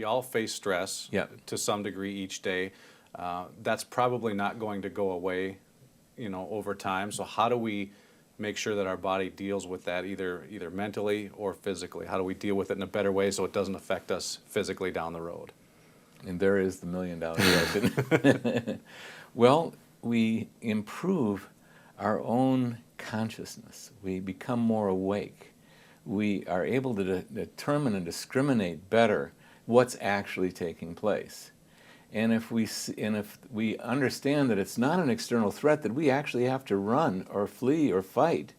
we all face stress to some degree each day. That's probably not going to go away, over time. So how do we make sure that our body deals with that either mentally or physically? How do we deal with it in a better way so it doesn't affect us physically down the road? And there is the million-dollar question. Well, we improve our own consciousness. We become more awake. We are able to determine and discriminate better what's actually taking place. And if we understand that it's not an external threat that we actually have to run or flee or fight,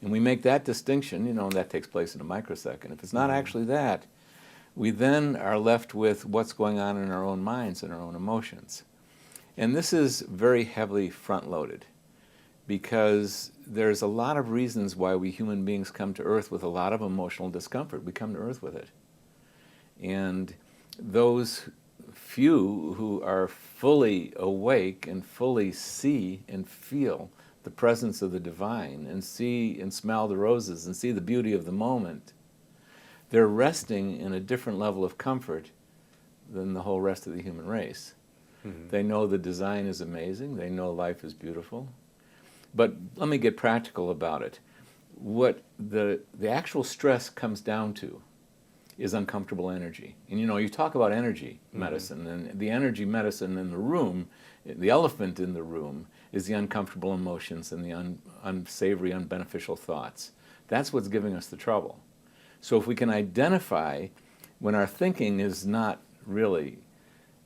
and we make that distinction, that takes place in a microsecond. If it's not actually that, we then are left with what's going on in our own minds and our own emotions. And this is very heavily front-loaded because there's a lot of reasons why we human beings come to Earth with a lot of emotional discomfort. We come to Earth with it. And those few who are fully awake and fully see and feel the presence of the divine and see and smell the roses and see the beauty of the moment, they're resting in a different level of comfort than the whole rest of the human race. Mm-hmm. They know the design is amazing. They know life is beautiful. But let me get practical about it. What the actual stress comes down to is uncomfortable energy. And you talk about energy medicine, and the energy medicine in the room, the elephant in the room, is the uncomfortable emotions and the unsavory, unbeneficial thoughts. That's what's giving us the trouble. So if we can identify when our thinking is not really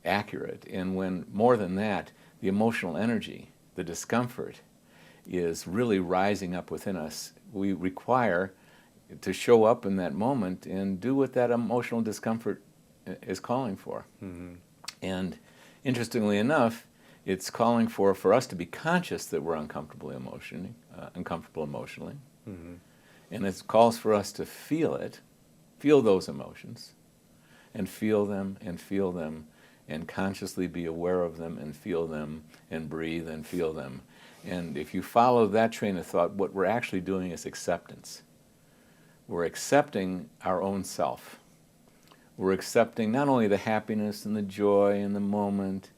accurate, and when, more than that, the emotional energy, the discomfort, is really rising up within us, we require to show up in that moment and do what that emotional discomfort is calling for. Mm-hmm. And interestingly enough, it's calling for us to be conscious that we're uncomfortable emotionally. Mm-hmm. And it calls for us to feel those emotions, and feel them, and consciously be aware of them, and feel them, and breathe, and feel them. And if you follow that train of thought, what we're actually doing is acceptance. We're accepting our own self. We're accepting not only the happiness and the joy in the moment,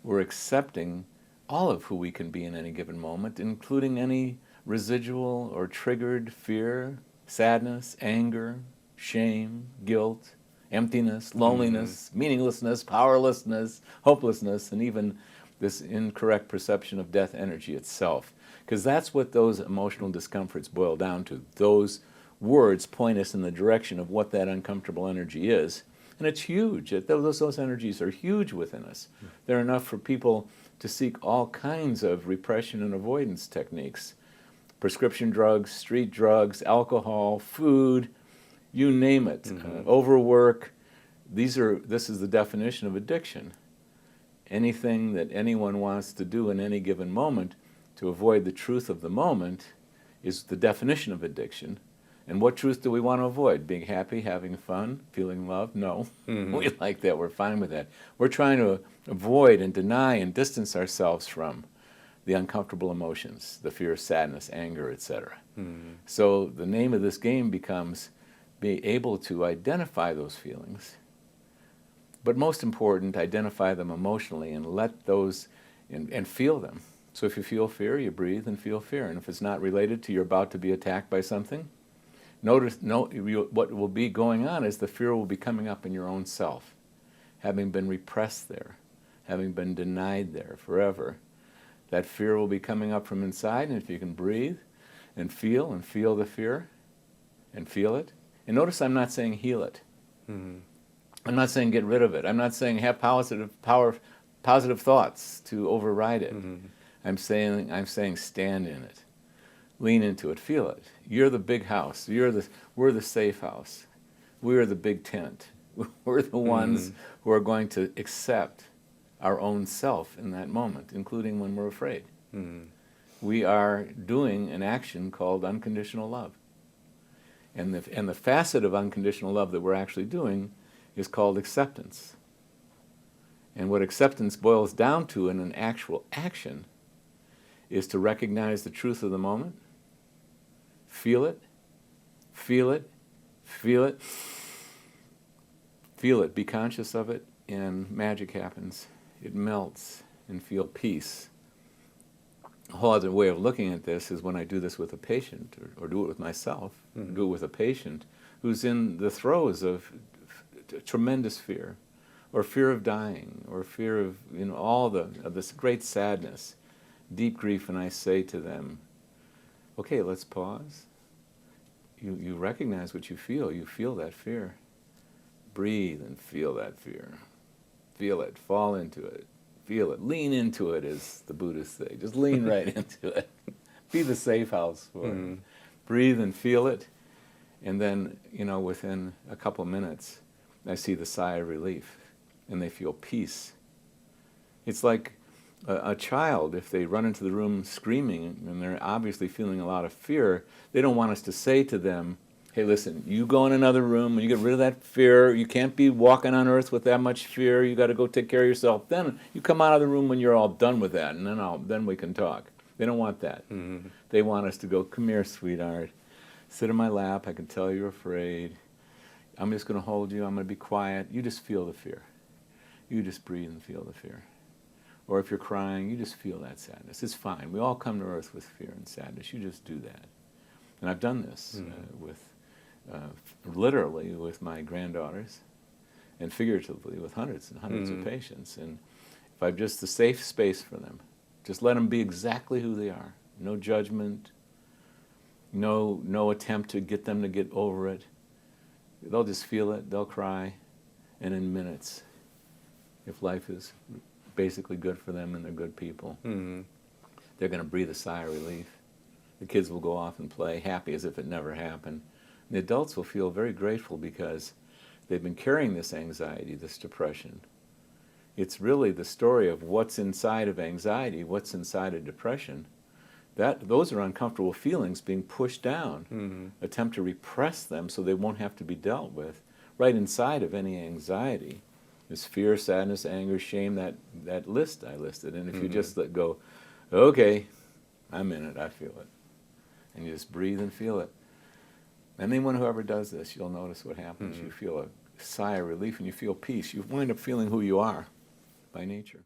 we're accepting all of who we can be in any given moment, including any residual or triggered fear, sadness, anger, shame, guilt, emptiness, loneliness, meaninglessness, powerlessness, hopelessness, and even this incorrect perception of death energy itself. Because that's what those emotional discomforts boil down to. Those words point us in the direction of what that uncomfortable energy is. And it's huge. Those energies are huge within us. They're enough for people to seek all kinds of repression and avoidance techniques. Prescription drugs, street drugs, alcohol, food, you name it. Overwork. This is the definition of addiction. Anything that anyone wants to do in any given moment to avoid the truth of the moment is the definition of addiction. And what truth do we want to avoid? Being happy, having fun, feeling love? No. We like that. We're fine with that. We're trying to avoid and deny and distance ourselves from the uncomfortable emotions, the fear, sadness, anger, etc. So the name of this game becomes be able to identify those feelings, but most important, identify them emotionally and let those, and feel them. So if you feel fear, you breathe and feel fear. And if it's not related to you're about to be attacked by something, what will be going on is the fear will be coming up in your own self, having been repressed there, having been denied there forever. That fear will be coming up from inside, and if you can breathe and feel the fear and feel it. And notice I'm not saying heal it. I'm not saying get rid of it. I'm not saying have positive thoughts to override it. I'm saying stand in it. Lean into it, feel it. You're the big house. We're the safe house. We're the big tent. We're the ones who are going to accept our own self in that moment, including when we're afraid. We are doing an action called unconditional love. And the facet of unconditional love that we're actually doing is called acceptance. And what acceptance boils down to in an actual action is to recognize the truth of the moment, feel it, feel it, feel it, Feel it, be conscious of it, and magic happens. It melts, and feel peace. A whole other way of looking at this is when I do this with a patient, or do it with myself, do it with a patient who's in the throes of tremendous fear, or fear of dying, or fear of of this great sadness, deep grief, and I say to them, okay, let's pause. You recognize what you feel that fear. Breathe and feel that fear. Feel it, fall into it, feel it, lean into it, as the Buddhists say. Just lean right into it. Be the safe house for it. Breathe and feel it, and then, within a couple minutes, I see the sigh of relief, and they feel peace. It's like a child, if they run into the room screaming, and they're obviously feeling a lot of fear, they don't want us to say to them, hey, listen, you go in another room and you get rid of that fear. You can't be walking on earth with that much fear. You got to go take care of yourself. Then you come out of the room when you're all done with that, and then we can talk. They don't want that. They want us to go, come here, sweetheart. Sit in my lap. I can tell you're afraid. I'm just going to hold you. I'm going to be quiet. You just feel the fear. You just breathe and feel the fear. Or if you're crying, you just feel that sadness. It's fine. We all come to earth with fear and sadness. You just do that. And I've done this literally with my granddaughters, and figuratively with hundreds and hundreds of patients. And if I've just the safe space for them, just let them be exactly who they are. No judgment, no attempt to get them to get over it. They'll just feel it, they'll cry, and in minutes, if life is basically good for them and they're good people, they're going to breathe a sigh of relief. The kids will go off and play, happy as if it never happened. And the adults will feel very grateful because they've been carrying this anxiety, this depression. It's really the story of what's inside of anxiety, what's inside of depression. Those are uncomfortable feelings being pushed down. Attempt to repress them so they won't have to be dealt with. Right inside of any anxiety is fear, sadness, anger, shame, that list I listed. And if you just let go, okay, I'm in it, I feel it. And you just breathe and feel it. Anyone who ever does this, you'll notice what happens. You feel a sigh of relief and you feel peace. You wind up feeling who you are by nature.